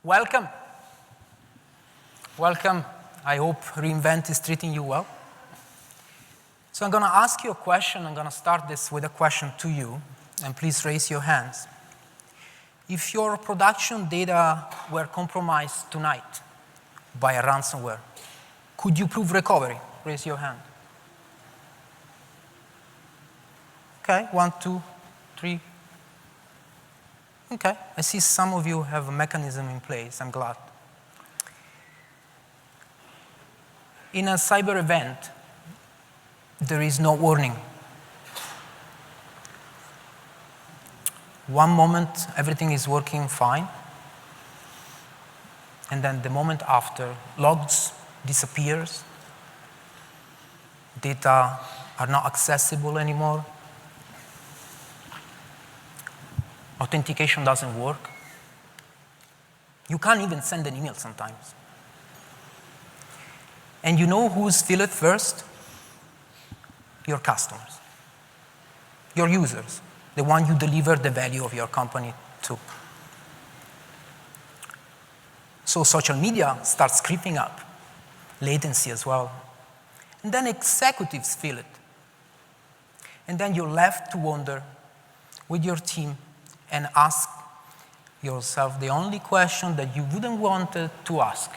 Welcome. Welcome. I hope reInvent is treating you well. So I'm going to ask you a question. I'm going to start this with a question to you, and please raise your hands. If your production data were compromised tonight by a ransomware, could you prove recovery? Raise your hand. Okay, 1, 2, 3. Okay, I see some of you have a mechanism in place. I'm glad. In a cyber event, there is no warning. One moment, everything is working fine. And then the moment after, logs disappears. Data are not accessible anymore. Authentication doesn't work. You can't even send an email sometimes. And you know who's feel it first? Your customers, your users, the one you deliver the value of your company to. So social media starts creeping up, latency as well. And then executives feel it. And then you're left to wonder with your team and ask yourself the only question that you wouldn't want to ask.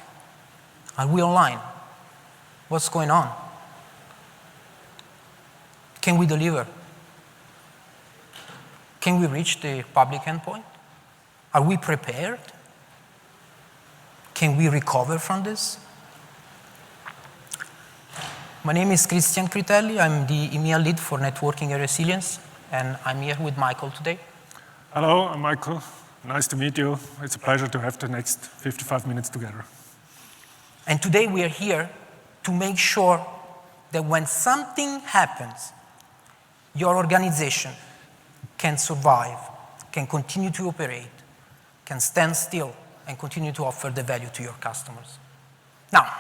Are we online? What's going on? Can we deliver? Can we reach the public endpoint? Are we prepared? Can we recover from this? My name is Christian Critelli. I'm the EMEA lead for networking and resilience, and I'm here with Michael today. Hello, I'm Michael. Nice to meet you. It's a pleasure to have the next 55 minutes together. And today we are here to make sure that when something happens, your organization can survive, can continue to operate, can stand still, and continue to offer the value to your customers. Now,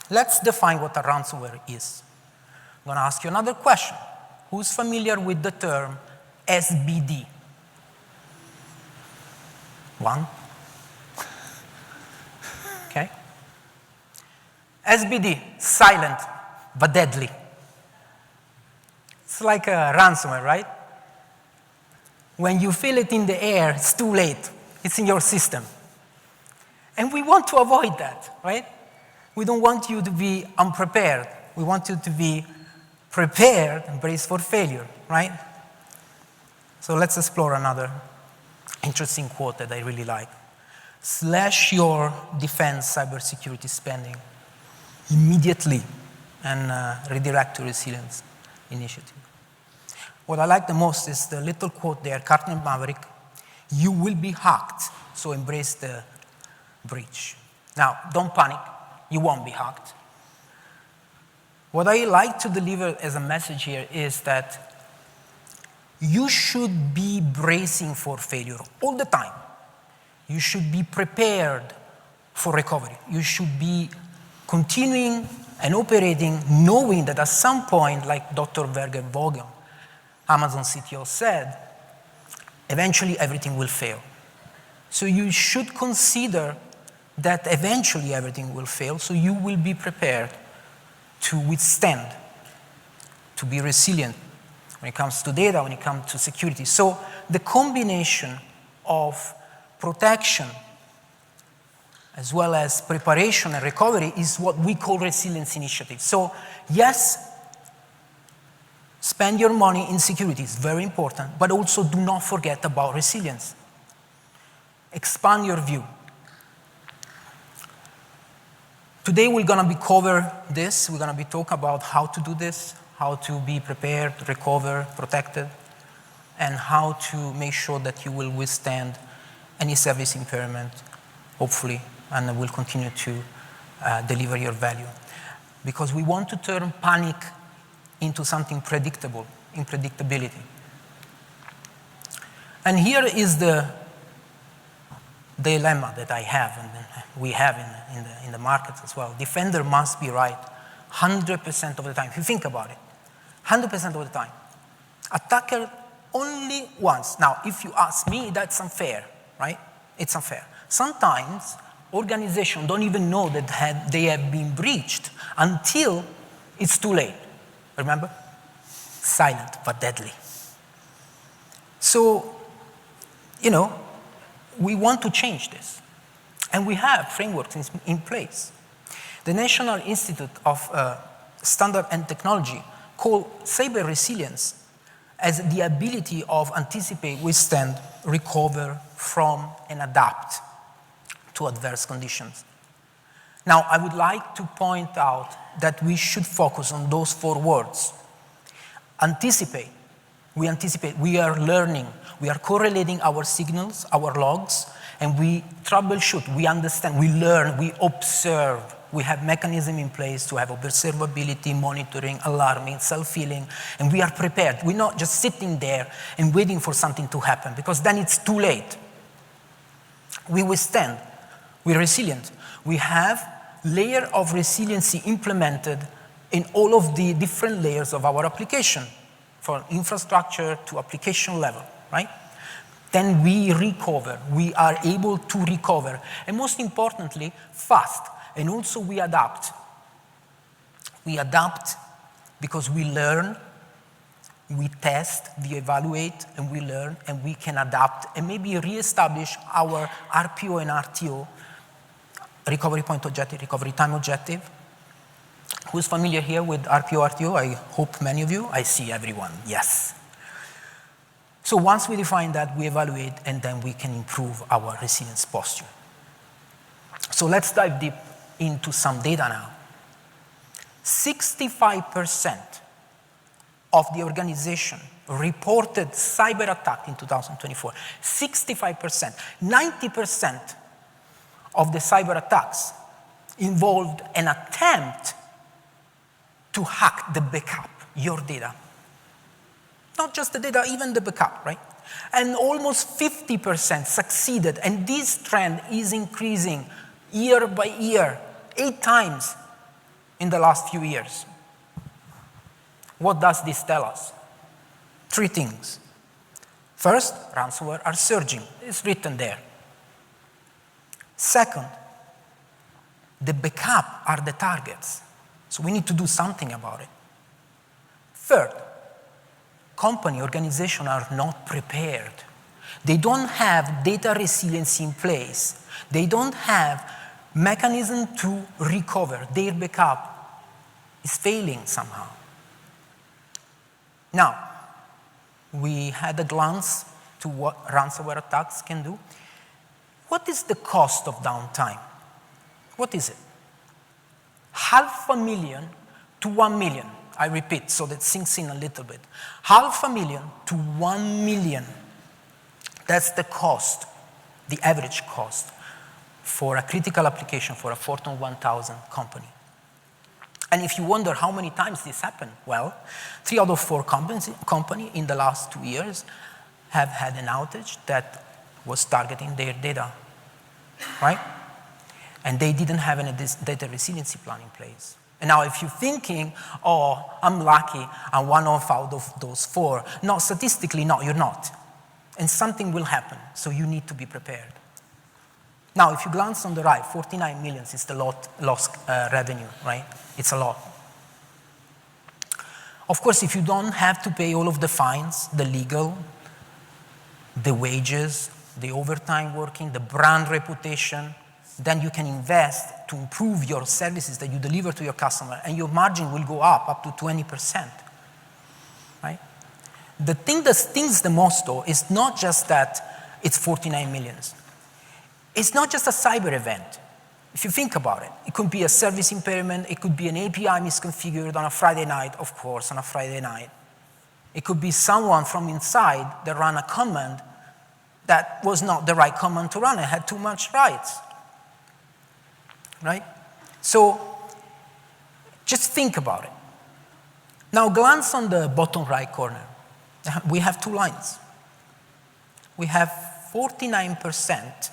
let's define what a ransomware is. I'm going to ask you another question. Who's familiar with the term SBD? One. Okay. SBD, silent but deadly. It's like a ransomware, right? When you feel it in the air, it's too late. It's in your system. And we want to avoid that, right? We don't want you to be unprepared. We want you to be prepared and braced for failure, right? So let's explore another interesting quote that I really like. Slash your defense cybersecurity spending immediately and redirect to resilience initiative. What I like the most is the little quote there, Cartner Maverick, you will be hacked, so embrace the breach. Now, don't panic, you won't be hacked. What I like to deliver as a message here is that you should be bracing for failure all the time. You should be prepared for recovery. You should be continuing and operating knowing that at some point, like Dr. Werger Vogel, Amazon CTO said, eventually everything will fail. So you should consider that eventually everything will fail, so you will be prepared to withstand, to be resilient when it comes to data, when it comes to security. So the combination of protection as well as preparation and recovery is what we call resilience initiative. So yes, spend your money in security, it's very important, but also do not forget about resilience. Expand your view. Today we're going to cover this. We're going to be talking about how to do this, how to be prepared, recover, protected, and how to make sure that you will withstand any service impairment, hopefully, and will continue to deliver your value. Because we want to turn panic into something predictable, in predictability. And here is the dilemma that I have, and we have in the markets as well. Defender must be right 100% of the time. If you think about it, 100% of the time. Attacker only once. Now, if you ask me, that's unfair, right? It's unfair. Sometimes organizations don't even know that they have been breached until it's too late. Remember? Silent but deadly. So, we want to change this. And we have frameworks in place. The National Institute of Standard and Technology call cyber resilience as the ability of anticipate, withstand, recover from, and adapt to adverse conditions. Now, I would like to point out that we should focus on those 4 words. Anticipate. We anticipate. We are learning. We are correlating our signals, our logs, and we troubleshoot. We understand. We learn. We observe. We have mechanisms in place to have observability, monitoring, alarming, self-healing, and we are prepared. We're not just sitting there and waiting for something to happen, because then it's too late. We withstand. We're resilient. We have layer of resiliency implemented in all of the different layers of our application, from infrastructure to application level, right? Then we recover. We are able to recover. And most importantly, fast. And also we adapt. We adapt because we learn, we test, we evaluate, and we learn, and we can adapt and maybe reestablish our RPO and RTO, recovery point objective, recovery time objective. Who's familiar here with RPO, RTO? I hope many of you. I see everyone, yes. So once we define that, we evaluate, and then we can improve our resilience posture. So let's dive deep into some data now. 65% of the organization reported cyber attack in 2024. 65%. 90% of the cyber attacks involved an attempt to hack the backup, your data. Not just the data, even the backup, right? And almost 50% succeeded, and this trend is increasing year by year, 8 times in the last few years. What does this tell us? 3 things. First, ransomware are surging. It's written there. Second, the backup are the targets. So we need to do something about it. Third, company, organization are not prepared. They don't have data resiliency in place. They don't have mechanism to recover. Their backup is failing somehow. Now, we had a glance to what ransomware attacks can do. What is the cost of downtime? What is it? $500,000 to $1 million. I repeat, so that sinks in a little bit. $500,000 to $1 million. That's the cost, the average cost for a critical application for a Fortune 1000 company. And if you wonder how many times this happened, well, 3 out of 4 companies in the last 2 years have had an outage that was targeting their data, right? And they didn't have any data resiliency plan in place. And now if you're thinking, oh, I'm lucky, I'm one out of those 4. No, statistically, no, you're not. And something will happen, so you need to be prepared. Now, if you glance on the right, 49 million is the lost revenue, right? It's a lot. Of course, if you don't have to pay all of the fines, the legal, the wages, the overtime working, the brand reputation, then you can invest to improve your services that you deliver to your customer, and your margin will go up to 20%, right? The thing that stings the most, though, is not just that it's 49 million. It's not just a cyber event. If you think about it, it could be a service impairment, it could be an API misconfigured on a Friday night, of course, on a Friday night. It could be someone from inside that ran a command that was not the right command to run, it had too much rights, right? So just think about it. Now glance on the bottom right corner. We have 2 lines. We have 49%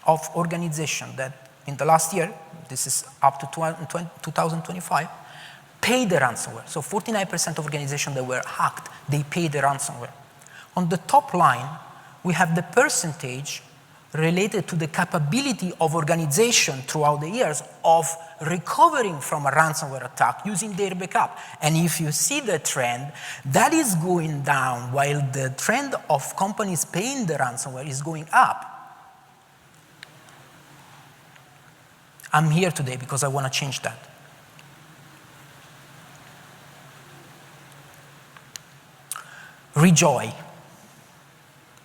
of organization that in the last year, this is up to 2025, paid the ransomware. So 49% of organizations that were hacked, they paid the ransomware. On the top line, we have the percentage related to the capability of organization throughout the years of recovering from a ransomware attack using their backup. And if you see the trend, that is going down while the trend of companies paying the ransomware is going up. I'm here today because I want to change that. Rejoice.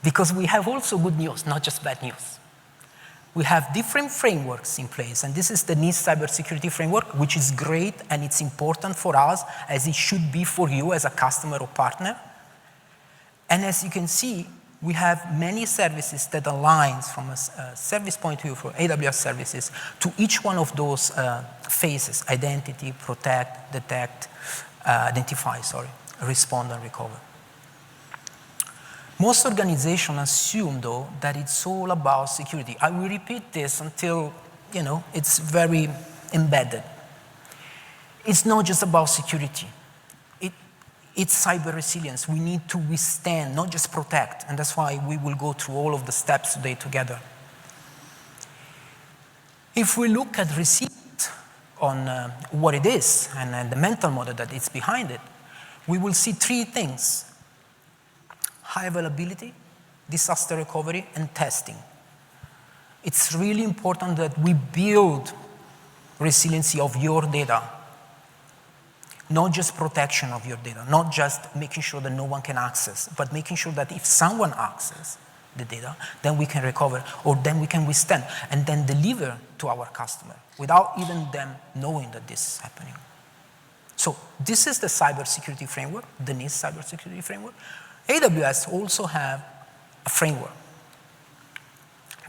Because we have also good news, not just bad news. We have different frameworks in place, and this is the NIST cybersecurity framework, which is great and it's important for us, as it should be for you as a customer or partner. And as you can see, we have many services that aligns from a service point of view for AWS services to each one of those phases: identity, protect, detect, respond and recover. Most organizations assume, though, that it's all about security. I will repeat this until, it's very embedded. It's not just about security. It's cyber resilience. We need to withstand, not just protect, and that's why we will go through all of the steps today together. If we look at resilience on what it is and the mental model that is behind it, we will see three things: high availability, disaster recovery, and testing. It's really important that we build resiliency of your data, not just protection of your data, not just making sure that no one can access, but making sure that if someone accesses the data, then we can recover, or then we can withstand, and then deliver to our customer without even them knowing that this is happening. So this is the cybersecurity framework, the NIST cybersecurity framework. AWS also have a framework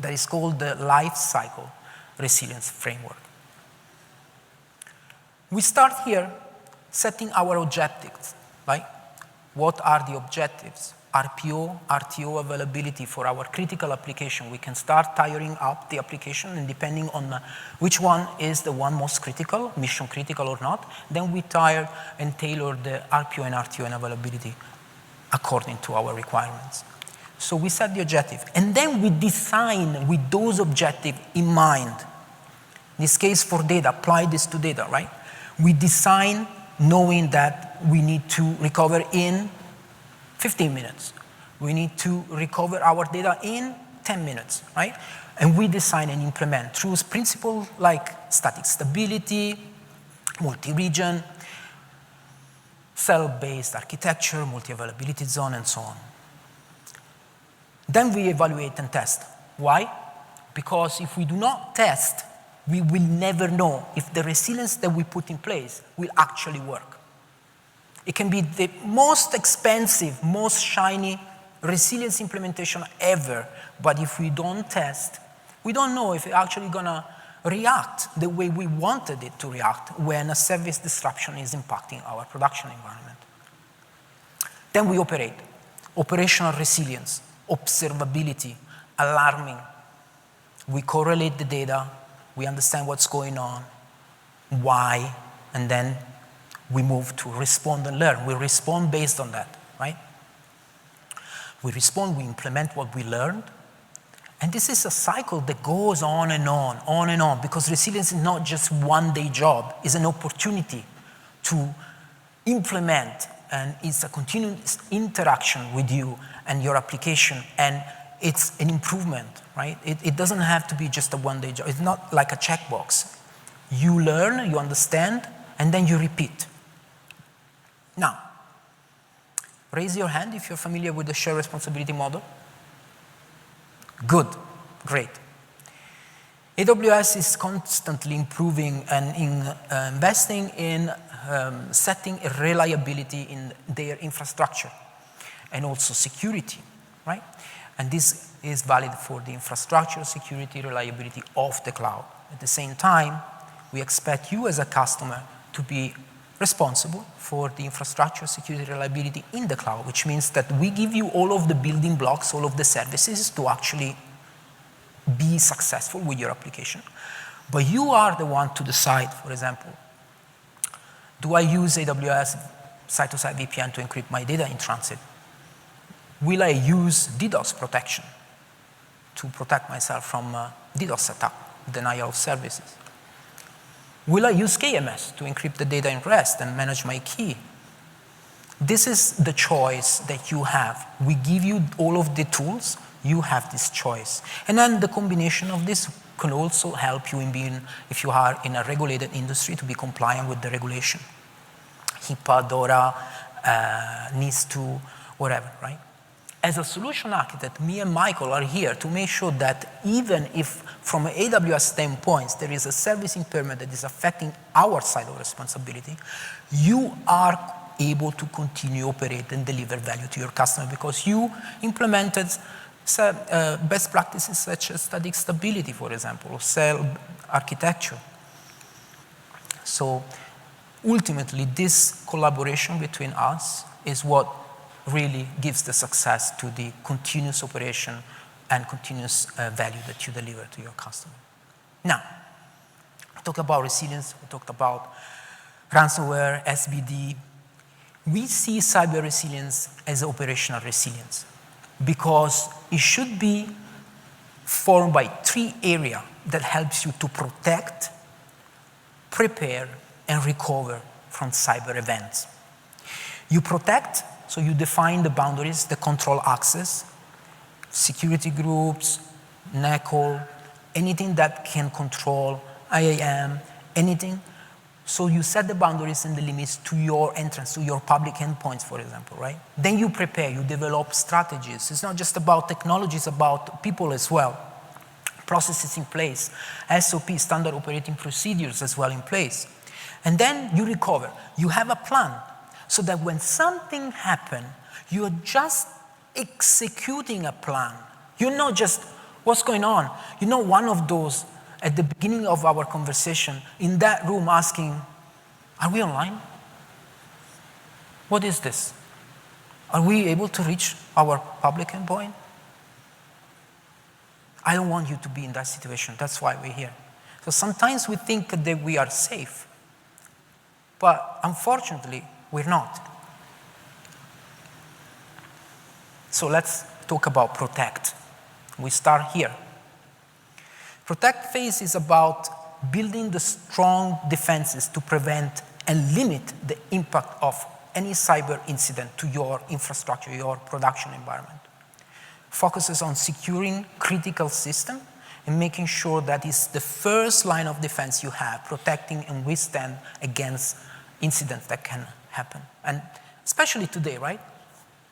that is called the lifecycle resilience framework. We start here setting our objectives, right? What are the objectives? RPO, RTO availability for our critical application. We can start tiring up the application, and depending on which one is the one most critical, mission critical or not, then we tire and tailor the RPO and RTO and availability according to our requirements. So we set the objective, and then we design with those objectives in mind. In this case, for data, apply this to data, right? We design knowing that we need to recover in 15 minutes. We need to recover our data in 10 minutes, right? And we design and implement through principles like static stability, multi-region, cell-based architecture, multi-availability zone, and so on. Then we evaluate and test. Why? Because if we do not test, we will never know if the resilience that we put in place will actually work. It can be the most expensive, most shiny resilience implementation ever, but if we don't test, we don't know if it's actually gonna react the way we wanted it to react when a service disruption is impacting our production environment. Then we operate. Operational resilience, observability, alarming. We correlate the data, we understand what's going on, why, and then we move to respond and learn. We respond based on that, right? We respond, we implement what we learned. And this is a cycle that goes on and on, because resilience is not just one-day job. It's an opportunity to implement, and it's a continuous interaction with you and your application, and it's an improvement, right? It doesn't have to be just a one-day job. It's not like a checkbox. You learn, you understand, and then you repeat. Now, raise your hand if you're familiar with the shared responsibility model. Good, great. AWS is constantly improving and investing in setting a reliability in their infrastructure and also security, right? And this is valid for the infrastructure, security, reliability of the cloud. At the same time, we expect you as a customer to be responsible for the infrastructure, security, reliability in the cloud, which means that we give you all of the building blocks, all of the services to actually be successful with your application. But you are the one to decide, for example, do I use AWS site-to-site VPN to encrypt my data in transit? Will I use DDoS protection to protect myself from DDoS attack, denial of services? Will I use KMS to encrypt the data in rest and manage my key? This is the choice that you have. We give you all of the tools, you have this choice. And then the combination of this can also help you in being, if you are in a regulated industry, to be compliant with the regulation. HIPAA, DORA, NIS2, whatever, right? As a solution architect, me and Michael are here to make sure that even if from an AWS standpoint there is a service impairment that is affecting our side of responsibility, you are able to continue operate and deliver value to your customer because you implemented best practices such as static stability, for example, or cell architecture. So ultimately, this collaboration between us is what really gives the success to the continuous operation and continuous value that you deliver to your customer. Now, we talked about resilience, we talked about ransomware, SBD. We see cyber resilience as operational resilience because it should be formed by 3 areas that helps you to protect, prepare, and recover from cyber events. You protect, so you define the boundaries, the control access, security groups, NACL, anything that can control IAM, anything. So you set the boundaries and the limits to your entrance, to your public endpoints, for example, right? Then you prepare, you develop strategies. It's not just about technology, it's about people as well. Processes in place, SOP, standard operating procedures as well in place. And then you recover. You have a plan so that when something happens, you're just executing a plan. You're not just, what's going on? You're not one of those at the beginning of our conversation in that room asking, are we online? What is this? Are we able to reach our public endpoint? I don't want you to be in that situation. That's why we're here. So sometimes we think that we are safe, but unfortunately, we're not. So let's talk about protect. We start here. Protect phase is about building the strong defenses to prevent and limit the impact of any cyber incident to your infrastructure, your production environment. Focuses on securing critical system and making sure that it's the first line of defense you have, protecting and withstand against incidents that can happen. And especially today, right?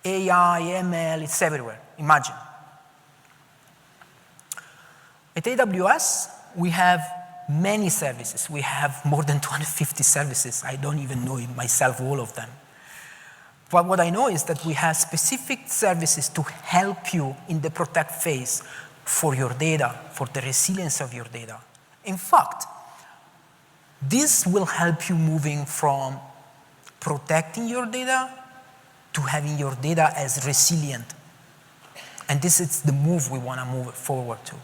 AI, ML, it's everywhere. Imagine. At AWS, we have many services. We have more than 250 services. I don't even know myself all of them. But what I know is that we have specific services to help you in the protect phase for your data, for the resilience of your data. In fact, this will help you moving from protecting your data to having your data as resilient. And this is the move we want to move forward to.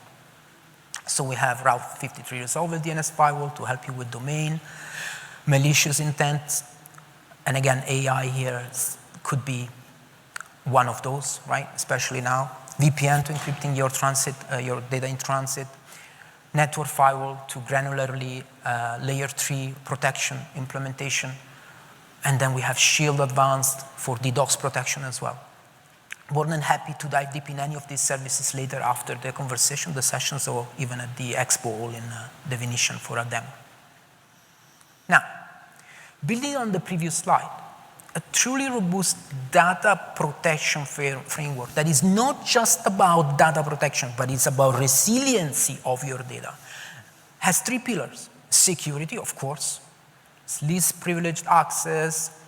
So we have Route 53 Resolver DNS firewall to help you with domain, malicious intent, and again, AI here could be one of those, right? Especially now. VPN to encrypting your transit, your data in transit. Network firewall to granularly layer 3 protection implementation. And then we have Shield Advanced for DDoS protection as well. More than happy to dive deep in any of these services later after the conversation, the sessions, or even at the expo or in the Venetian for a demo. Now, building on the previous slide, a truly robust data protection framework that is not just about data protection, but it's about resiliency of your data, has 3 pillars. Security, of course, least privileged access,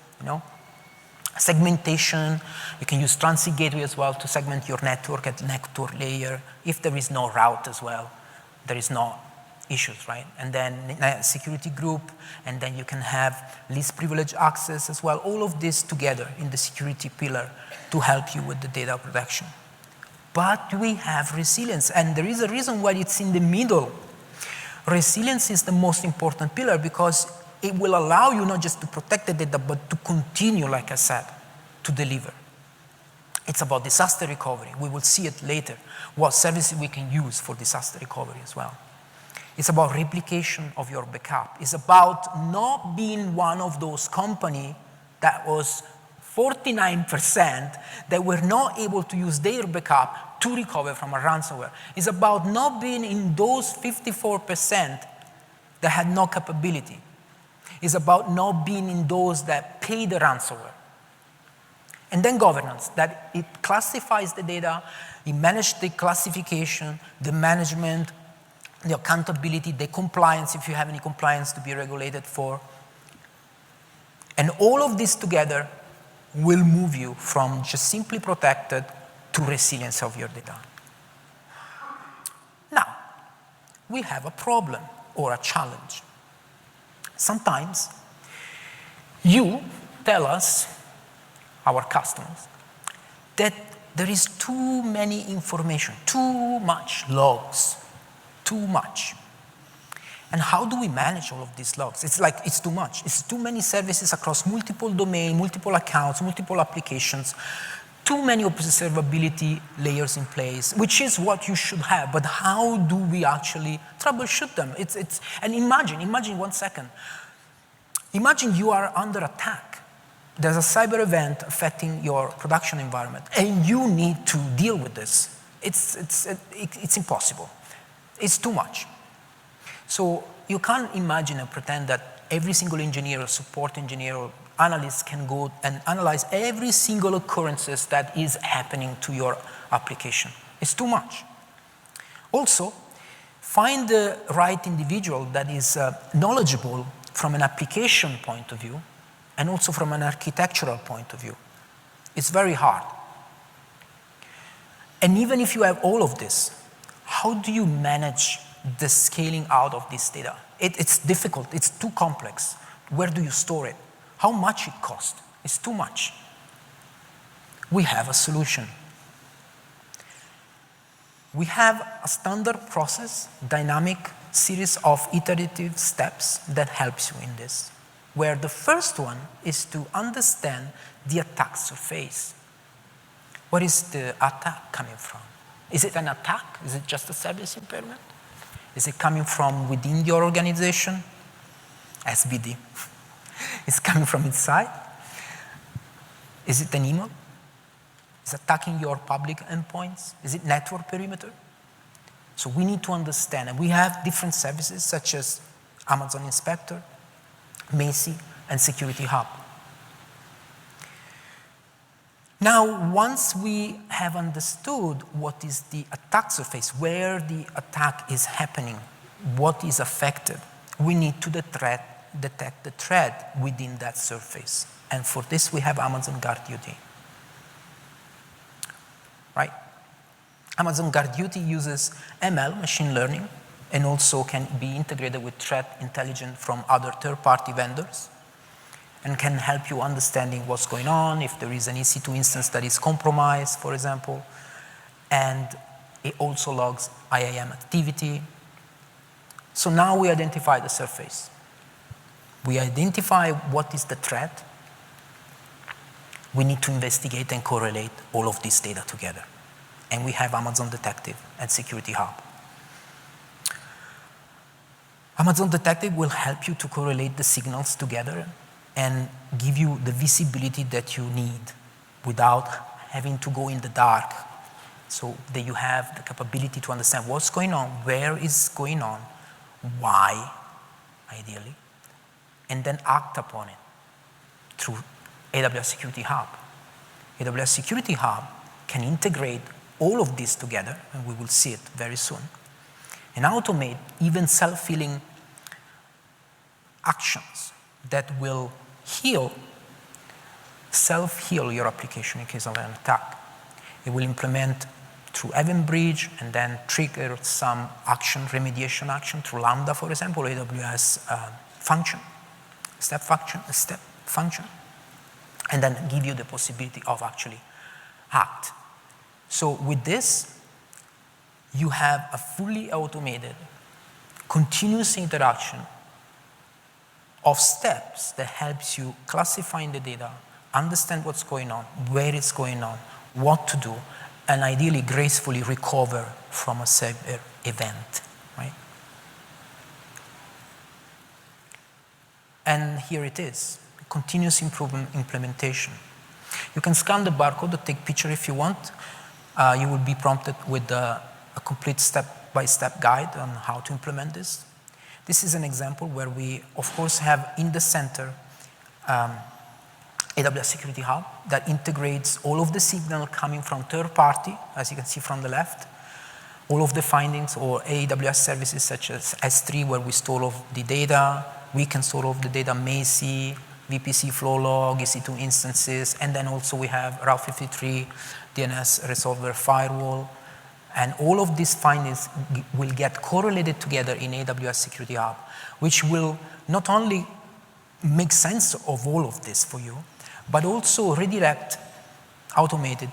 segmentation. You can use transit gateway as well to segment your network at network layer. If there is no route as well, there is no issues, right? And then security group, and then you can have least privileged access as well. All of this together in the security pillar to help you with the data protection. But we have resilience, and there is a reason why it's in the middle. Resilience is the most important pillar because it will allow you not just to protect the data, but to continue, like I said, to deliver. It's about disaster recovery. We will see it later, what services we can use for disaster recovery as well. It's about replication of your backup. It's about not being one of those companies that was 49% that were not able to use their backup to recover from a ransomware. It's about not being in those 54% that had no capability. It's about not being in those that pay the ransomware. And then governance, that it classifies the data, it manages the classification, the management, the accountability, the compliance, if you have any compliance to be regulated for. And all of this together will move you from just simply protected to resilience of your data. Now, we have a problem or a challenge. Sometimes you tell us, our customers, that there is too many information, too much logs, too much. And how do we manage all of these logs? It's like it's too much. It's too many services across multiple domains, multiple accounts, multiple applications, too many observability layers in place, which is what you should have. But how do we actually troubleshoot them? And imagine 1 second. Imagine you are under attack. There's a cyber event affecting your production environment, and you need to deal with this. It's impossible. It's too much. So you can't imagine and pretend that every single engineer or support engineer or analyst can go and analyze every single occurrences that is happening to your application. It's too much. Also, find the right individual that is knowledgeable from an application point of view and also from an architectural point of view. It's very hard. And even if you have all of this, how do you manage the scaling out of this data? It's difficult, it's too complex. Where do you store it? How much it costs? It's too much. We have a solution. We have a standard process, dynamic series of iterative steps that helps you in this, where the first one is to understand the attack surface. Where is the attack coming from? Is it an attack? Is it just a service impairment? Is it coming from within your organization? SBD. Is it coming from inside? Is it an email? Is it attacking your public endpoints? Is it network perimeter? So we need to understand, and we have different services such as Amazon Inspector, Macy, and Security Hub. Now, once we have understood what is the attack surface, where the attack is happening, what is affected, we need to detect the threat within that surface. And for this, we have Amazon GuardDuty. Right? Amazon GuardDuty uses ML, machine learning, and also can be integrated with threat intelligence from other third-party vendors, and can help you understanding what's going on, if there is an EC2 instance that is compromised, for example, and it also logs IAM activity. So now we identify the surface. We identify what is the threat. We need to investigate and correlate all of this data together. And we have Amazon Detective and Security Hub. Amazon Detective will help you to correlate the signals together and give you the visibility that you need without having to go in the dark, so that you have the capability to understand what's going on, where is going on, why, ideally, and then act upon it through AWS Security Hub. AWS Security Hub can integrate all of this together, and we will see it very soon, and automate even self-healing actions that will self-heal your application in case of an attack. It will implement through Event Bridge and then trigger some action, remediation action through Lambda, for example, AWS function, step function, and then give you the possibility of actually act. So with this, you have a fully automated, continuous interaction of steps that helps you classifying the data, understand what's going on, where it's going on, what to do, and ideally gracefully recover from a cyber event, right? And here it is, continuous improvement implementation. You can scan the barcode or take picture if you want. You will be prompted with a complete step-by-step guide on how to implement this. This is an example where we, of course, have in the center AWS Security Hub that integrates all of the signal coming from third party, as you can see from the left, all of the findings or AWS services such as S3 where we store all of the data, we can store all of the data, Macie, VPC flow log, EC2 instances, and then also we have Route 53, DNS resolver firewall, and all of these findings will get correlated together in AWS Security Hub, which will not only make sense of all of this for you, but also redirect, automated,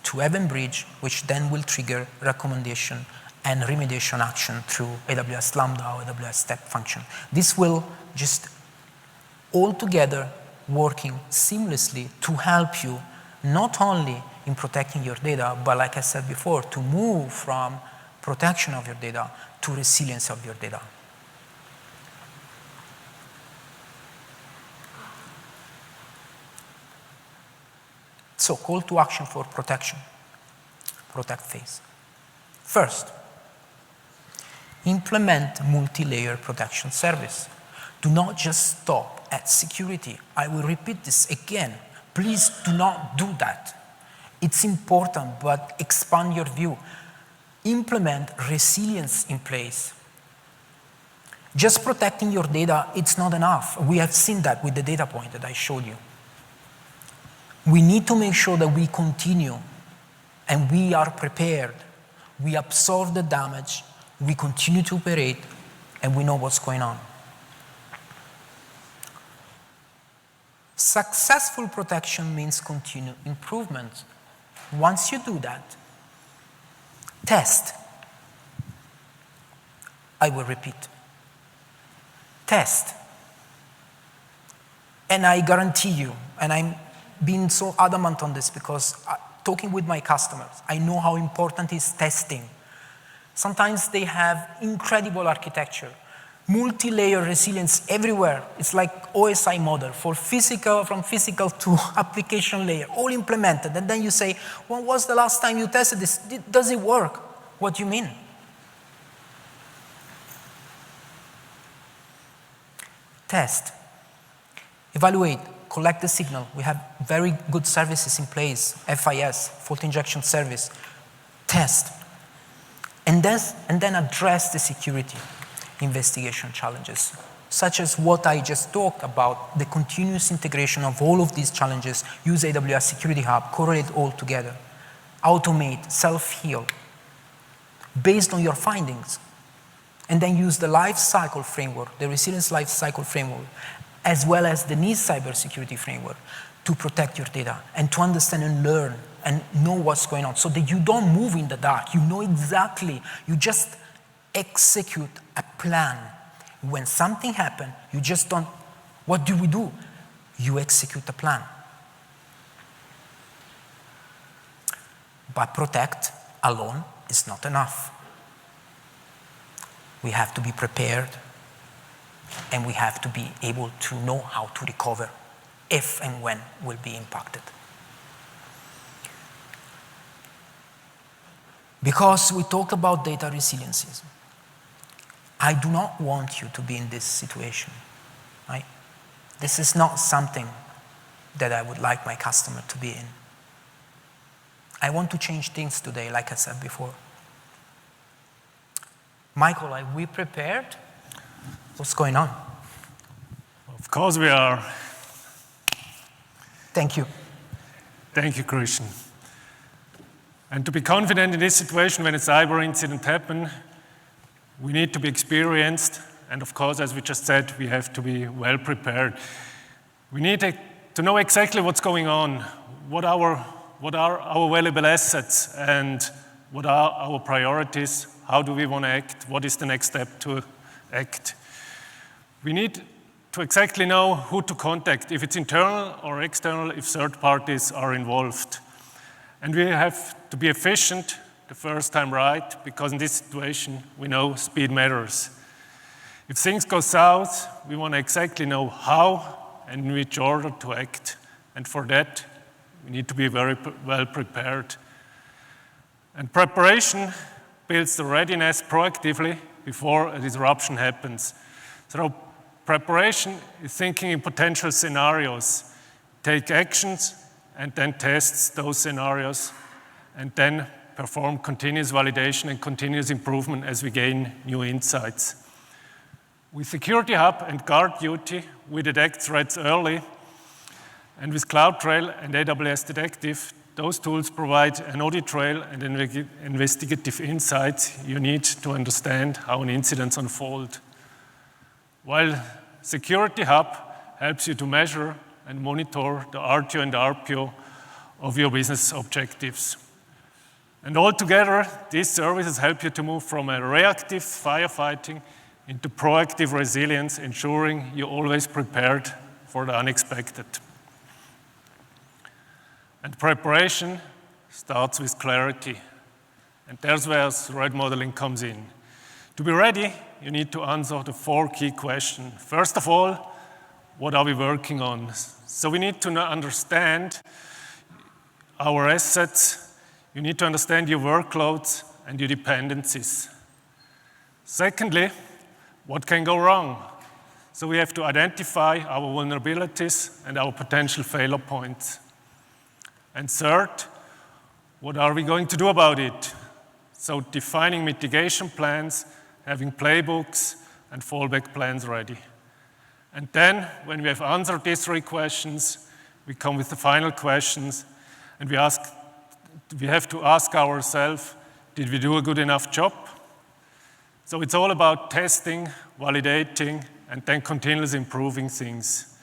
to Event Bridge, which then will trigger recommendation and remediation action through AWS Lambda or AWS Step Function. This will just all together working seamlessly to help you not only in protecting your data, but like I said before, to move from protection of your data to resilience of your data. So, call to action for protection, protect phase. First, implement multi-layer protection service. Do not just stop at security. I will repeat this again. Please do not do that. It's important, but expand your view. Implement resilience in place. Just protecting your data, it's not enough. We have seen that with the data point that I showed you. We need to make sure that we continue and we are prepared. We absorb the damage, we continue to operate, and we know what's going on. Successful protection means continued improvement. Once you do that, test. I will repeat. Test. And I guarantee you, and I'm being so adamant on this because talking with my customers, I know how important is testing. Sometimes they have incredible architecture, multi-layer resilience everywhere. It's like OSI model for physical, from physical to application layer, all implemented. And then you say, when was the last time you tested this? Does it work? What do you mean? Test. Evaluate. Collect the signal. We have very good services in place, FIS, fault injection service. Test. And then address the security investigation challenges, such as what I just talked about, the continuous integration of all of these challenges, use AWS Security Hub, correlate all together, automate, self-heal, based on your findings, and then use the lifecycle framework, the resilience lifecycle framework, as well as the NIST cybersecurity framework to protect your data and to understand and learn and know what's going on so that you don't move in the dark. You know exactly. You just execute a plan. When something happens, you just don't, what do? You execute a plan. But protect alone is not enough. We have to be prepared, and we have to be able to know how to recover if and when we'll be impacted. Because we talk about data resiliencies, I do not want you to be in this situation, right? This is not something that I would like my customer to be in. I want to change things today, like I said before. Michael, are we prepared? What's going on? Of course we are. Thank you. Thank you, Christian. And to be confident in this situation when a cyber incident happens, we need to be experienced. And of course, as we just said, we have to be well prepared. We need to know exactly what's going on, what are our valuable assets, and what are our priorities, how do we want to act, what is the next step to act. We need to exactly know who to contact, if it's internal or external, if third parties are involved. And we have to be efficient the first time right, because in this situation, we know speed matters. If things go south, we want to exactly know how and in which order to act. And for that, we need to be very well prepared. And preparation builds the readiness proactively before a disruption happens. So preparation is thinking in potential scenarios, take actions, and then tests those scenarios, and then perform continuous validation and continuous improvement as we gain new insights. With Security Hub and Guard Duty, we detect threats early, and with CloudTrail and AWS Detective, those tools provide an audit trail and investigative insights you need to understand how an incident unfolds. While Security Hub helps you to measure and monitor the RTO and RPO of your business objectives. And altogether, these services help you to move from a reactive firefighting into proactive resilience, ensuring you're always prepared for the unexpected. And preparation starts with clarity. And there's where threat modeling comes in. To be ready, you need to answer the 4 key questions. First of all, what are we working on? So we need to understand our assets. You need to understand your workloads and your dependencies. Secondly, what can go wrong? So we have to identify our vulnerabilities and our potential failure points. And third, what are we going to do about it? So defining mitigation plans, having playbooks, and fallback plans ready. And then, when we have answered these 3 questions, we come with the final questions, and we have to ask ourselves, did we do a good enough job? So it's all about testing, validating, and then continuously improving things.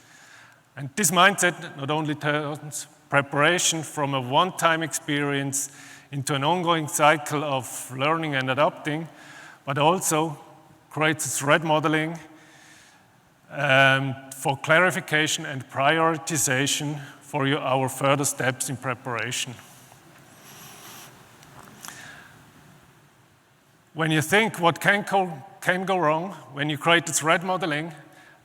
And this mindset not only turns preparation from a one-time experience into an ongoing cycle of learning and adapting, but also creates threat modeling for clarification and prioritization for our further steps in preparation. When you think what can go wrong, when you create the threat modeling,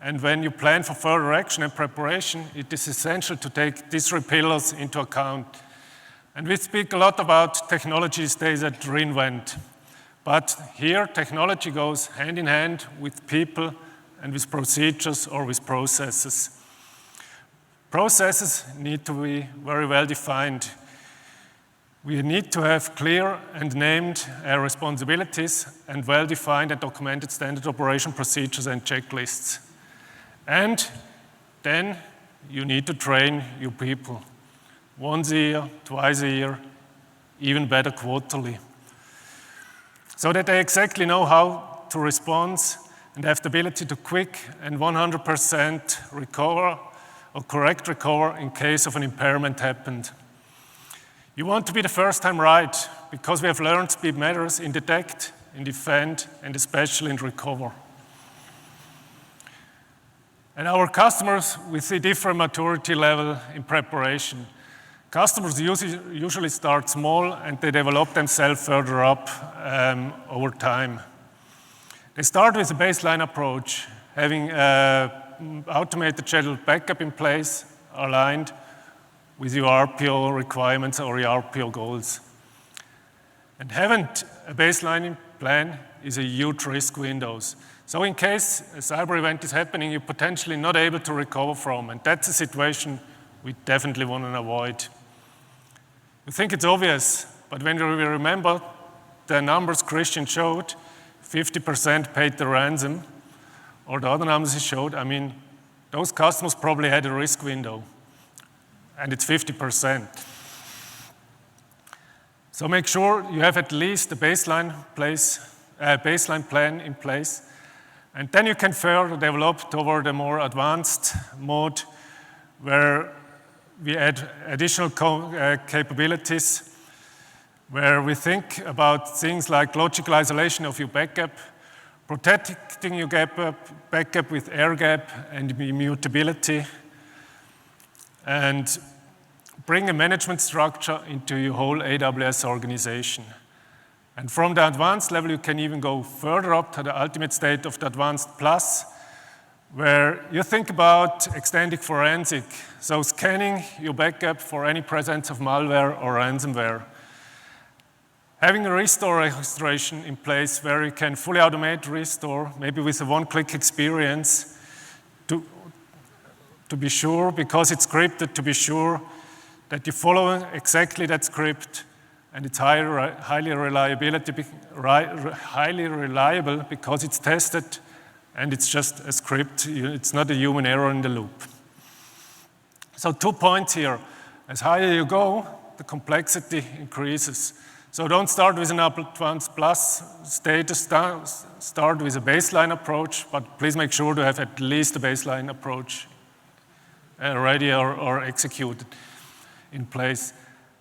and when you plan for further action and preparation, it is essential to take these 3 pillars into account. And we speak a lot about technology these days at reInvent. But here, technology goes hand in hand with people and with procedures or with processes. Processes need to be very well defined. We need to have clear and named responsibilities and well-defined and documented standard operation procedures and checklists. And then you need to train your people once a year, twice a year, even better quarterly, so that they exactly know how to respond and have the ability to quick and 100% recover or correct recover in case of an impairment happened. You want to be the first time right, because we have learned speed matters in detect, in defend, and especially in recover. And our customers, we see different maturity level in preparation. Customers usually start small and they develop themselves further up over time. They start with a baseline approach, having automated scheduled backup in place, aligned with your RPO requirements or your RPO goals. And having a baseline plan is a huge risk windows. So in case a cyber event is happening, you're potentially not able to recover from, and that's a situation we definitely want to avoid. You think it's obvious, but when we remember the numbers Christian showed, 50% paid the ransom, or the other numbers he showed, I mean, those customers probably had a risk window, and it's 50%. So make sure you have at least a baseline plan in place, and then you can further develop toward a more advanced mode where we add additional capabilities, where we think about things like logical isolation of your backup, protecting your backup with air gap and immutability, and bring a management structure into your whole AWS organization. And from the advanced level, you can even go further up to the ultimate state of the advanced plus, where you think about extending forensic, so scanning your backup for any presence of malware or ransomware. Having a restore orchestration in place where you can fully automate restore, maybe with a one-click experience, to be sure, because it's scripted, to be sure that you follow exactly that script, and it's highly reliable because it's tested and it's just a script. It's not a human error in the loop. So 2 points here. As higher you go, the complexity increases. So don't start with an advanced plus status, start with a baseline approach, but please make sure to have at least a baseline approach ready or executed in place.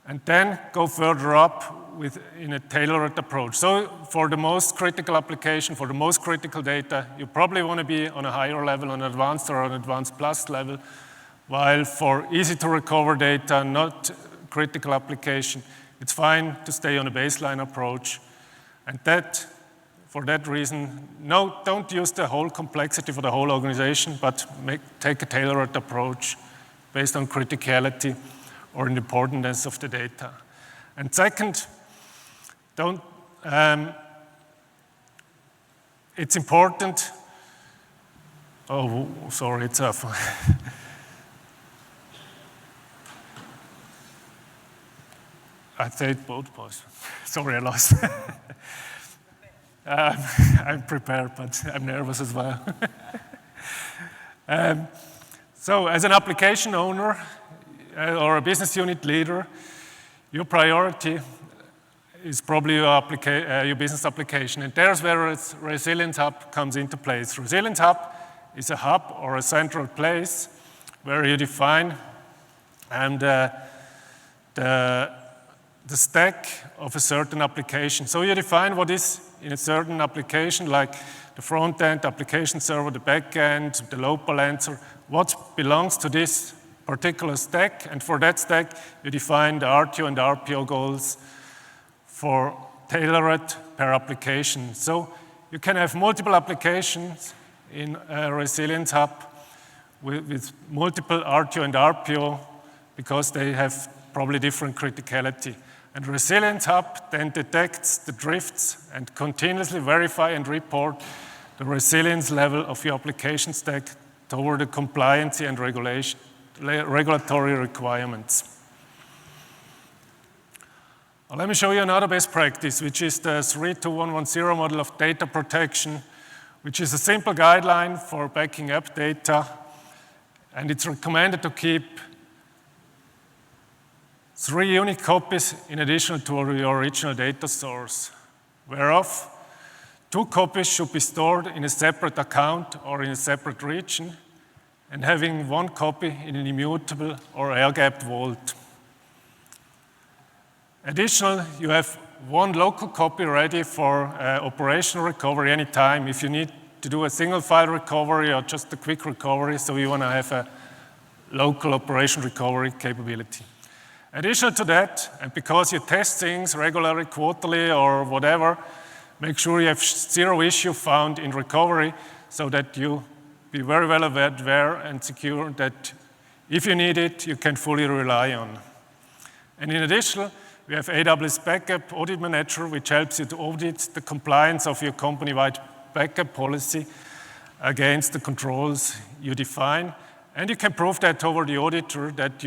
And then go further up in a tailored approach. So for the most critical application, for the most critical data, you probably want to be on a higher level, on advanced or an advanced plus level, while for easy to recover data, not critical application, it's fine to stay on a baseline approach. And for that reason, no, don't use the whole complexity for the whole organization, but take a tailored approach based on criticality or the importance of the data. And second, it's important, oh, sorry, it's off. I said both points. Sorry, I lost. I'm prepared, but I'm nervous as well. So as an application owner or a business unit leader, your priority is probably your business application. And there's where Resilience Hub comes into place. Resilience Hub is a hub or a central place where you define the stack of a certain application. So you define what is in a certain application, like the front end, application server, the back end, the load balancer, what belongs to this particular stack. And for that stack, you define the RTO and RPO goals for tailored per application. So you can have multiple applications in a Resilience Hub with multiple RTO and RPO because they have probably different criticality. And Resilience Hub then detects the drifts and continuously verify and report the resilience level of your application stack toward the compliance and regulatory requirements. Well, let me show you another best practice, which is the 32110 model of data protection, which is a simple guideline for backing up data. And it's recommended to keep 3 unique copies in addition to your original data source, whereof 2 copies should be stored in a separate account or in a separate region, and having 1 copy in an immutable or air-gapped vault. Additionally, you have 1 local copy ready for operational recovery anytime if you need to do a single file recovery or just a quick recovery, so you want to have a local operation recovery capability. Additional to that, and because you test things regularly, quarterly, or whatever, make sure you have 0 issue found in recovery so that you be very well aware and secure that if you need it, you can fully rely on. And in addition, we have AWS Backup Audit Manager, which helps you to audit the compliance of your company-wide backup policy against the controls you define. And you can prove that over the auditor that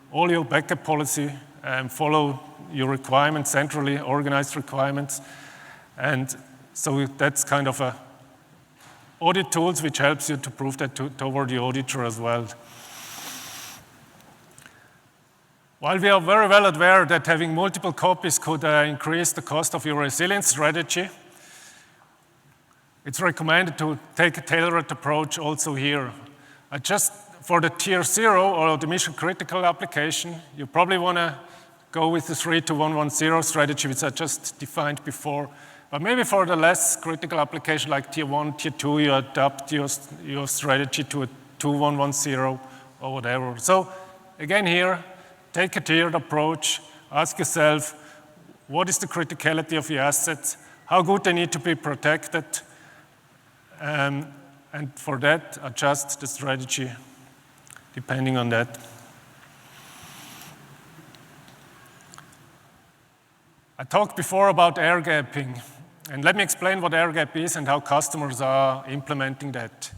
all your backup policy follow your requirements, centrally organized requirements. And so that's kind of a audit tools which helps you to prove that toward the auditor as well. While we are very well aware that having multiple copies could increase the cost of your resilience strategy, it's recommended to take a tailored approach also here. For the tier 0 or the mission critical application, you probably want to go with the 32110 strategy, which I just defined before. But maybe for the less critical application like tier 1, tier 2, you adapt your strategy to a 2110 or whatever. So again here, take a tiered approach, ask yourself, what is the criticality of your assets, how good they need to be protected, and for that, adjust the strategy depending on that. I talked before about air gapping, and let me explain what air gap is and how customers are implementing that.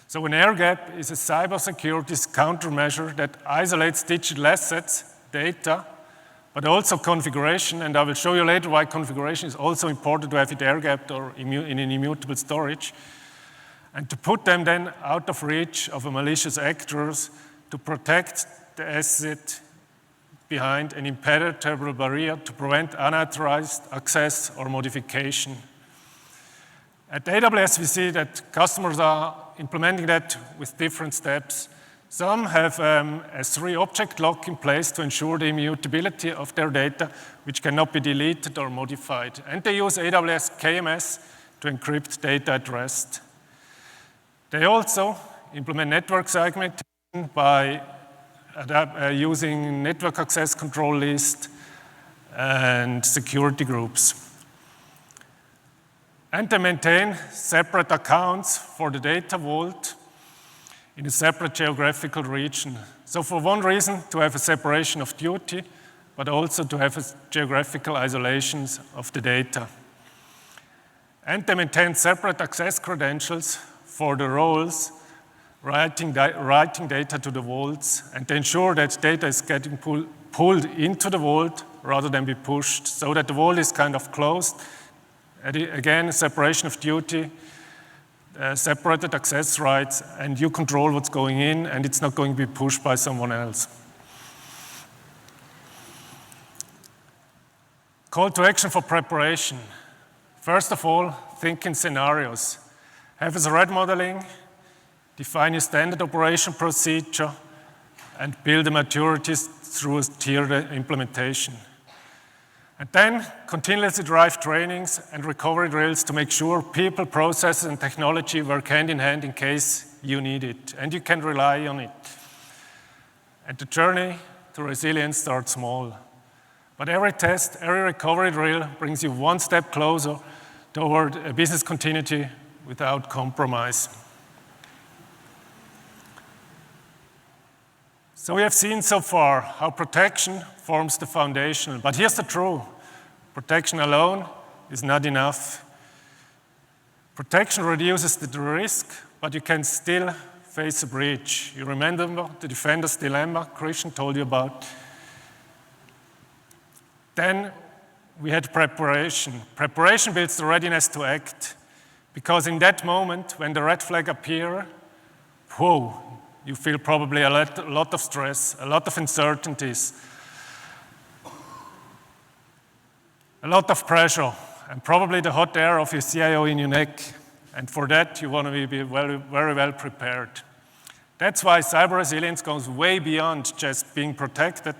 So an air gap is a cybersecurity countermeasure that isolates digital assets, data, but also configuration, and I will show you later why configuration is also important to have it air gapped or in an immutable storage, and to put them then out of reach of a malicious actors to protect the asset behind an impenetrable barrier to prevent unauthorized access or modification. At AWS, we see that customers are implementing that with different steps. Some have a S3 lock in place to ensure the immutability of their data, which cannot be deleted or modified. And they use AWS KMS to encrypt data at rest. They also implement network segmentation by using network access control list and security groups. And they maintain separate accounts for the data vault in a separate geographical region. So for one reason, to have a separation of duty, but also to have a geographical isolations of the data. And they maintain separate access credentials for the roles writing data to the vaults, and they ensure that data is getting pulled into the vault rather than be pushed, so that the vault is kind of closed. Again, separation of duty, separated access rights, and you control what's going in, and it's not going to be pushed by someone else. Call to action for preparation. First of all, think in scenarios. Have a threat modeling, define your standard operation procedure, and build the maturities through a tiered implementation. And then continuously drive trainings and recovery drills to make sure people, processes, and technology work hand in hand in case you need it, and you can rely on it. And the journey to resilience starts small. But every test, every recovery drill brings you one step closer toward a business continuity without compromise. So we have seen so far how protection forms the foundation, but here's the truth. Protection alone is not enough. Protection reduces the risk, but you can still face a breach. You remember the defender's dilemma Christian told you about? Then we had preparation. Preparation builds the readiness to act, because in that moment, when the red flag appears, whoa, you feel probably a lot of stress, a lot of uncertainties, a lot of pressure, and probably the hot air of your CIO in your neck. And for that, you want to be very, very well prepared. That's why cyber resilience goes way beyond just being protected,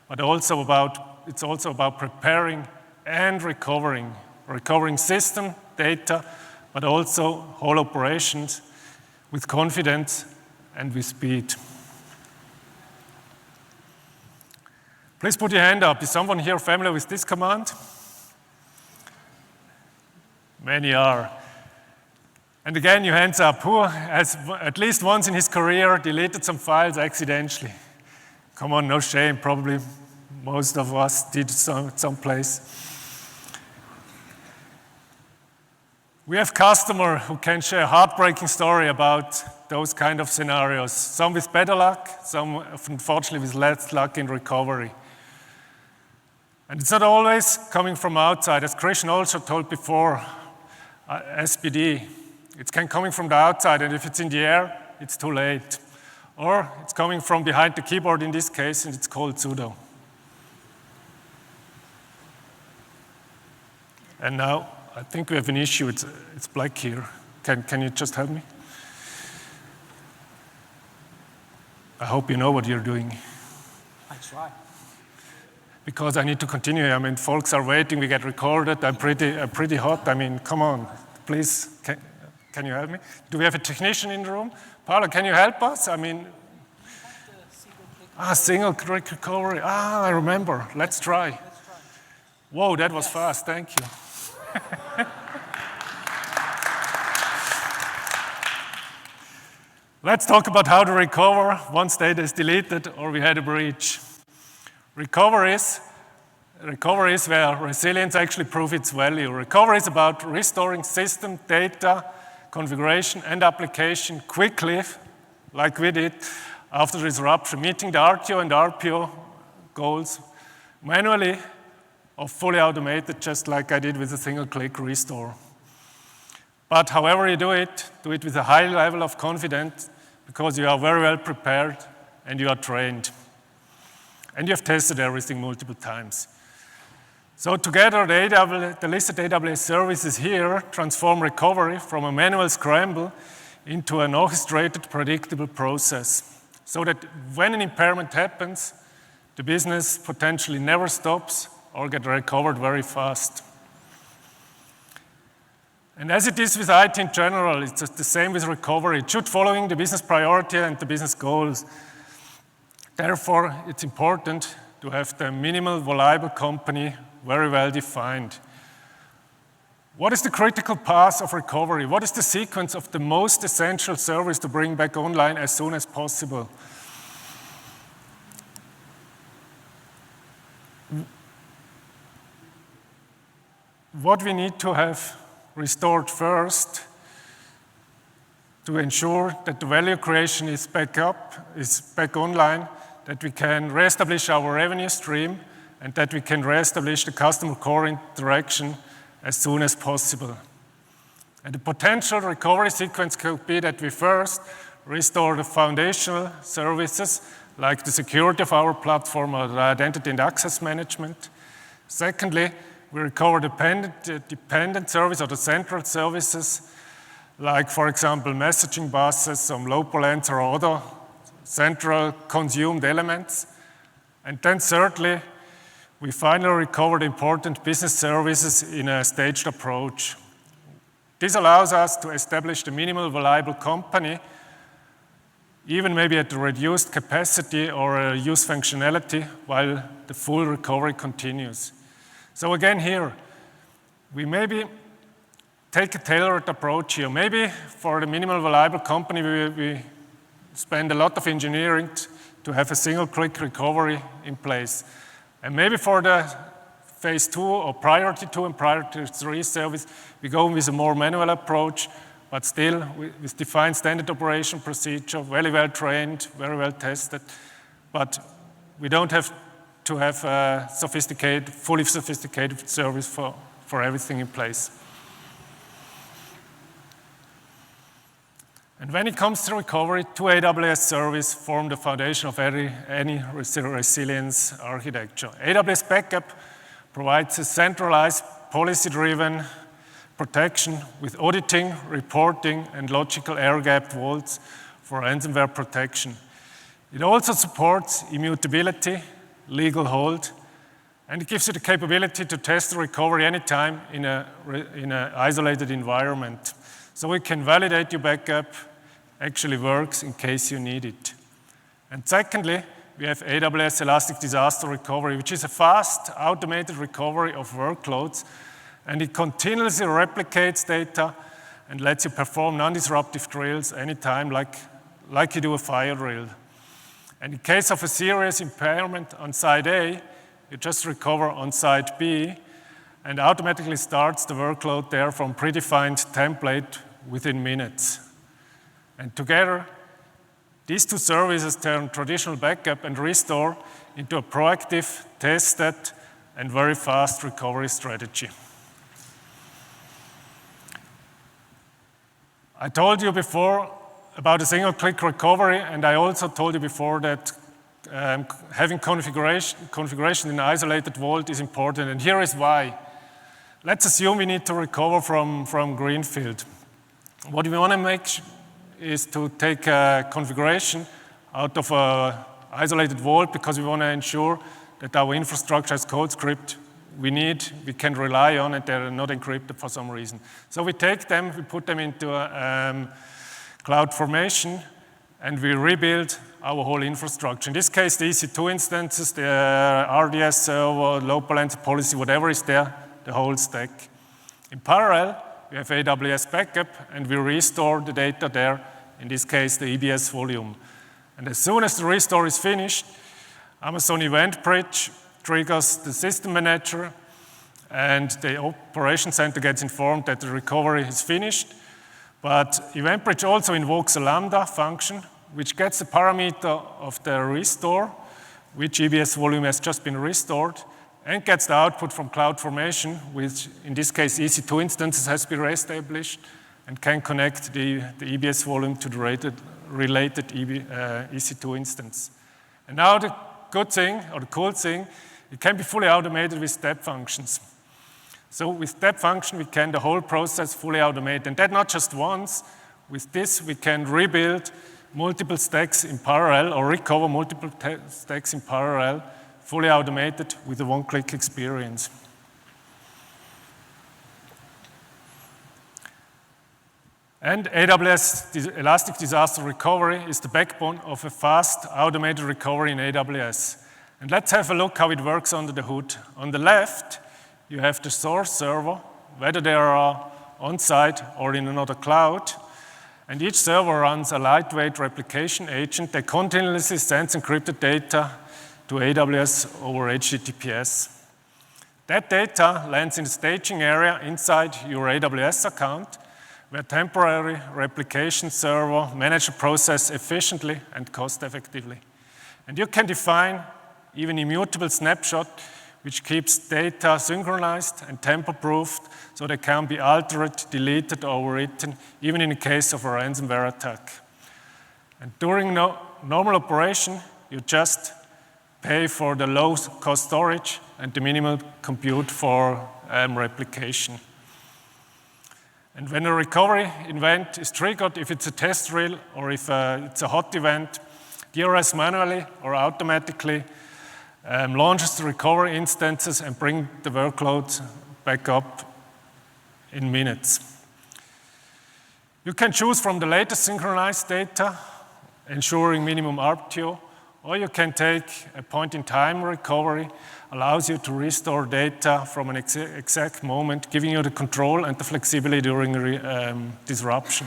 but it's also about preparing and recovering system, data, but also whole operations with confidence and with speed. Please put your hand up. Is someone here familiar with this command? Many are. And again, your hands up. Who has at least once in his career deleted some files accidentally? Come on, no shame. Probably most of us did someplace. We have customers who can share a heartbreaking story about those kind of scenarios. Some with better luck, some unfortunately with less luck in recovery. And it's not always coming from outside. As Christian also told before, SPD, it can coming from the outside, and if it's in the air, it's too late. Or it's coming from behind the keyboard in this case, and it's called sudo. And now, I think we have an issue. It's black here. Can you just help me? I hope you know what you're doing. I try. Because I need to continue. I mean, folks are waiting. We get recorded. I'm pretty hot. I mean, come on. Please, can you help me? Do we have a technician in the room? Paula, can you help us? I mean, the single click Single quick recovery. I remember. Let's try. Whoa, that was fast. Thank you. Let's talk about how to recover once data is deleted or we had a breach. Recovery is where resilience actually proves its value. Recovery is about restoring system, data, configuration, and application quickly, like we did after disruption, meeting the RTO and RPO goals manually or fully automated, just like I did with a single-click restore. But however you do it with a high level of confidence because you are very well prepared and you are trained. And you have tested everything multiple times. So together, the listed AWS services here transform recovery from a manual scramble into an orchestrated, predictable process, so that when an impairment happens, the business potentially never stops or gets recovered very fast. And as it is with IT in general, it's just the same with recovery. It should follow the business priority and the business goals. Therefore, it's important to have the minimal viable company very well defined. What is the critical path of recovery? What is the sequence of the most essential service to bring back online as soon as possible? What we need to have restored first to ensure that the value creation is back online, that we can reestablish our revenue stream, and that we can reestablish the customer core interaction as soon as possible. And the potential recovery sequence could be that we first restore the foundational services, like the security of our platform or the identity and access management. Secondly, we recover dependent service or the central services, like, for example, messaging buses, some load balance or other central consumed elements. And then thirdly, we finally recover the important business services in a staged approach. This allows us to establish the minimal viable company, even maybe at a reduced capacity or a use functionality, while the full recovery continues. So again here, we maybe take a tailored approach here. Maybe for the minimal viable company, we spend a lot of engineering to have a single quick recovery in place. And maybe for the phase 2 or priority 2 and priority 3 service, we go with a more manual approach, but still with defined standard operation procedure, very well trained, very well tested. But we don't have to have a fully sophisticated service for everything in place. And when it comes to recovery, 2 AWS services form the foundation of any resilience architecture. AWS Backup provides a centralized, policy-driven protection with auditing, reporting, and logical air-gapped vaults for ransomware protection. It also supports immutability, legal hold, and it gives you the capability to test the recovery anytime in an isolated environment. So we can validate your backup actually works in case you need it. And secondly, we have AWS Elastic Disaster Recovery, which is a fast, automated recovery of workloads, and it continuously replicates data and lets you perform non-disruptive drills anytime, like you do a fire drill. And in case of a serious impairment on site A, you just recover on site B and automatically starts the workload there from predefined template within minutes. And together, these 2 services turn traditional backup and restore into a proactive, tested, and very fast recovery strategy. I told you before about a single click recovery, and I also told you before that having configuration in an isolated vault is important, and here is why. Let's assume we need to recover from greenfield. What we want to make is to take a configuration out of an isolated vault because we want to ensure that our infrastructure as code script we can rely on, and they're not encrypted for some reason. So we take them, we put them into a CloudFormation, and we rebuild our whole infrastructure. In this case, the EC2 instances, the RDS server, load balancer policy, whatever is there, the whole stack. In parallel, we have AWS backup, and we restore the data there, in this case, the EBS volume. And as soon as the restore is finished, Amazon Event Bridge triggers the system manager, and the operation center gets informed that the recovery is finished. But Event Bridge also invokes a Lambda function, which gets the parameter of the restore, which EBS volume has just been restored, and gets the output from CloudFormation, which in this case EC2 instances has been reestablished, and can connect the EBS volume to the related EC2 instance. And now the good thing, or the cool thing, it can be fully automated with step functions. So with step function, we can the whole process fully automate, and that not just once. With this, we can rebuild multiple stacks in parallel, or recover multiple stacks in parallel, fully automated with a one-click experience. And AWS Elastic Disaster Recovery is the backbone of a fast automated recovery in AWS. And let's have a look how it works under the hood. On the left, you have the source server, whether they are on-site or in another cloud. And each server runs a lightweight replication agent that continuously sends encrypted data to AWS over HTTPS. That data lands in the staging area inside your AWS account, where temporary replication server manages the process efficiently and cost-effectively. And you can define even immutable snapshot, which keeps data synchronized and tamper-proofed, so they can be altered, deleted, or overwritten, even in the case of a ransomware attack. And during normal operation, you just pay for the low-cost storage and the minimal compute for replication. And when a recovery event is triggered, if it's a test drill or if it's a hot event, DRS manually or automatically launches the recovery instances and bring the workload back up in minutes. You can choose from the latest synchronized data, ensuring minimum RTO, or you can take a point-in-time recovery, allows you to restore data from an exact moment, giving you the control and the flexibility during disruption.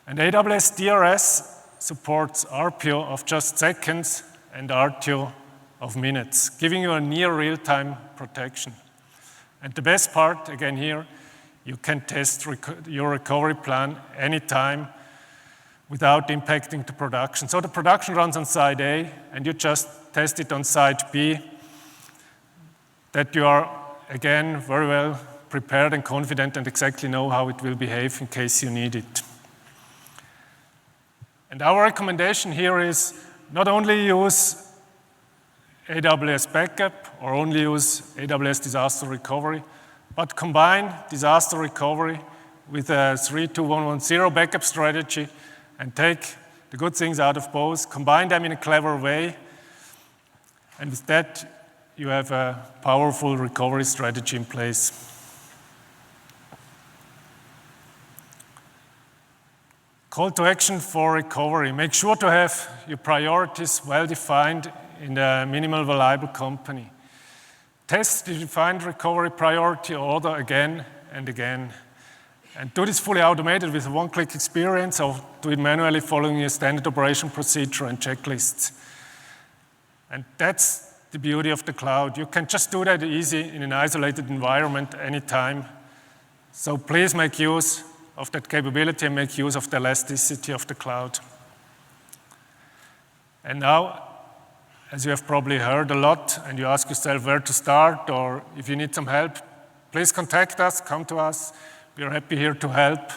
And AWS DRS supports RPO of just seconds and RTO of minutes, giving you a near real-time protection. And the best part, again here, you can test your recovery plan anytime without impacting the production. So the production runs on side A, and you just test it on side B, that you are, again, very well prepared and confident and exactly know how it will behave in case you need it. And our recommendation here is not only use AWS backup or only use AWS disaster recovery, but combine disaster recovery with a 3-2-1-1-0 backup strategy and take the good things out of both, combine them in a clever way, and with that, you have a powerful recovery strategy in place. Call to action for recovery. Make sure to have your priorities well defined in a minimal viable company. Test the defined recovery priority order again and again. And do this fully automated with a one-click experience, or do it manually following a standard operation procedure and checklists. And that's the beauty of the cloud. You can just do that easy in an isolated environment anytime. So please make use of that capability and make use of the elasticity of the cloud. And now, as you have probably heard a lot, and you ask yourself where to start, or if you need some help, please contact us, come to us. We are happy here to help.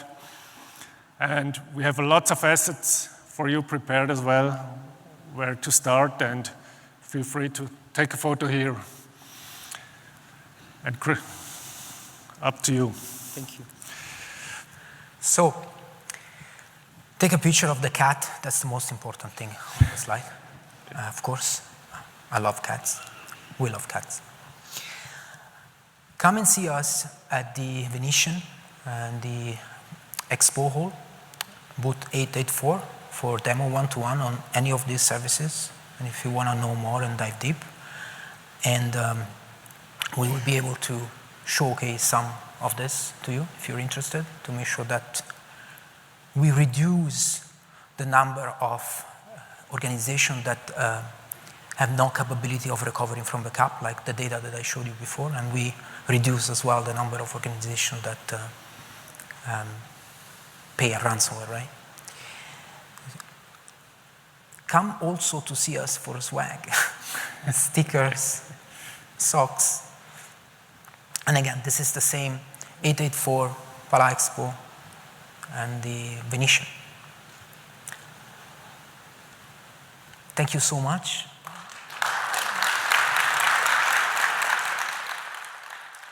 And we have lots of assets for you prepared as well, where to start, and feel free to take a photo here. And up to you. Thank you. So, take a picture of the cat. That's the most important thing on the slide. Of course, I love cats. We love cats. Come and see us at the Venetian and the Expo Hall, booth 884, for demo one-to-one on any of these services, and if you want to know more and dive deep. And we will be able to showcase some of this to you if you're interested, to make sure that we reduce the number of organizations that have no capability of recovering from backup, like the data that I showed you before, and we reduce as well the number of organizations that pay a ransomware, right? Come also to see us for swag, stickers, socks. And again, this is the same 884 Pala Expo and the Venetian. Thank you so much.